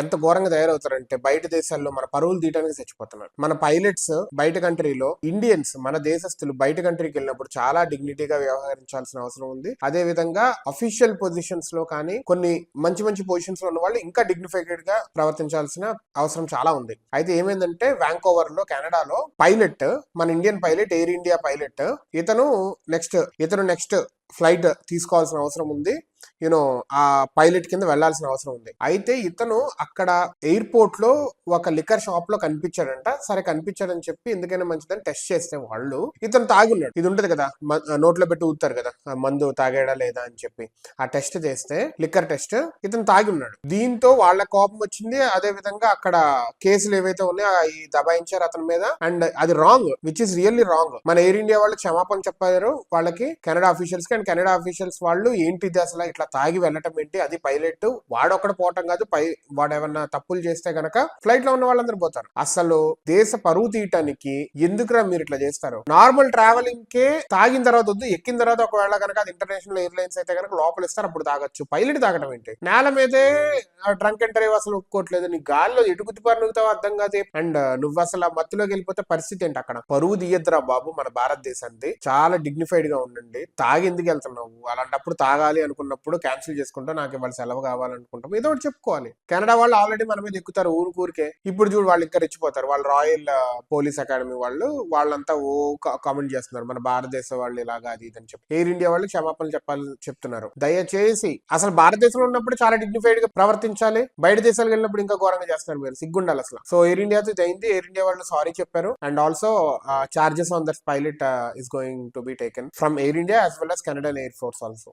ఎంత ఘోరంగా తయారవుతారంటే బయట దేశాల్లో మన పరువులు తీయడానికి చచ్చిపోతున్నారు. మన పైలట్స్ బయట కంట్రీలో, ఇండియన్స్ మన దేశస్తులు బయట కంట్రీకి వెళ్ళినప్పుడు చాలా డిగ్నిటీగా వ్యవహరించాల్సిన అవసరం ఉంది. అదే విధంగా అఫీషియల్ పొజిషన్స్ లో కానీ కొన్ని మంచి మంచి పొజిషన్స్ లో ఉన్న వాళ్ళు ఇంకా డిగ్నిఫైడ్ గా ప్రవర్తించాల్సిన అవసరం చాలా ఉంది. అయితే ఏమైందంటే వ్యాంకోవర్ లో కెనడాలో పైలట్, మన Indian pilot, air India pilot, ఇతను నెక్స్ట్ ఫ్లైట్ తీసుకోవాల్సిన అవసరం ఉంది. యూనో ఆ పైలట్ కింద వెళ్లాల్సిన అవసరం ఉంది. అయితే ఇతను అక్కడ ఎయిర్పోర్ట్ లో ఒక లిక్కర్ షాప్ లో కనిపించాడంట. సరే కనిపించాడని చెప్పి ఎందుకైనా మంచిదని టెస్ట్ చేస్తే వాళ్ళు, ఇతను తాగున్నాడు. ఇది ఉంటది కదా, నోట్లో పెట్టి ఊతారు కదా, మందు తాగాడా లేదా అని చెప్పి. ఆ టెస్ట్ చేస్తే లిక్కర్ టెస్ట్, ఇతను తాగి ఉన్నాడు. దీంతో వాళ్ళ కోపం వచ్చింది. అదే విధంగా అక్కడ కేసులు ఏవైతే ఉన్నాయో అవి దబాయించారు అతని మీద. అండ్ అది wrong, which is really wrong. మన ఎయిర్ ఇండియా వాళ్ళు క్షమాపణ చెప్పారు వాళ్ళకి, కెనడా అఫీషియల్స్ కి. అండ్ కెనడా అఫీషియల్స్ వాళ్ళు ఏంటిది అసలు ఇట్లా తాగి వెళ్ళటం ఏంటి, అది పైలట్ వాడొక్కడ పోవటం కాదు, వాడు ఏమన్నా తప్పులు చేస్తే గనక ఫ్లైట్ లో ఉన్న వాళ్ళందరూ పోతారు. అసలు దేశ పరువు తీయటానికి ఎందుకురా మీరు ఇట్లా చేస్తారు? నార్మల్ ట్రావెలింగ్ కే తాగిన తర్వాత వద్దు, ఎక్కిన తర్వాత ఒకవేళ కనుక అది ఇంటర్నేషనల్ ఎయిర్లైన్స్ అయితే కనుక లోపల ఇస్తారు, అప్పుడు తాగొచ్చు. పైలట్ తాగడం ఏంటి? నేల మీదే డ్రంక్ అండ్ డ్రైవ్ అసలు ఒప్పుకోవట్లేదు. నీ గాల్లో ఎటు గుద్దిపారు నువ్వుతావు అర్థం కాదు. అండ్ నువ్వు అసలు ఆ మత్తులోకి వెళ్ళిపోతే పరిస్థితి ఏంటి? అక్కడ పరువు తీయద్దురా బాబు మన భారతదేశాన్ని. చాలా డిగ్నిఫైడ్ గా ఉండండి. తాగి ఎందుకు వెళ్తున్నావు? అలాంటప్పుడు తాగాలి అనుకున్నప్పుడు క్యాన్సిల్ చేసుకుంటా, నాకు ఇవాళ సెలవు కావాలనుకుంటాం, ఏదో ఒకటి చెప్పుకోవాలి. కెనడా వాళ్ళు ఆల్రెడీ మన మీద ఎక్కుతారు ఊరికే. ఇప్పుడు చూడు వాళ్ళు ఇంకా రెచ్చిపోతారు. వాళ్ళు రాయల్ పోలీస్ అకాడమీ వాళ్ళంతా కామెంట్ చేస్తున్నారు మన భారతదేశ వాళ్ళు ఇలాగా అది ఇది అని చెప్పి. ఎయిర్ ఇండియా వాళ్ళు క్షమాపణలు చెప్తున్నారు. దయచేసి అసలు భారతదేశంలో ఉన్నప్పుడు చాలా డిగ్నిఫైడ్ గా ప్రవర్తించాలి. బయట దేశాలకు వెళ్ళినప్పుడు ఇంకా ఘోరంగా చేస్తున్నారు. మీరు సిగ్గుండాలి అసలు. సో ఎయిర్ ఇండియాతో ఇది అయింది. ఎయిర్ ఇండియా వాళ్ళు సారీ చెప్పారు. And also charges on that pilot is going to be taken from Air India as well as Canadian Air Force also.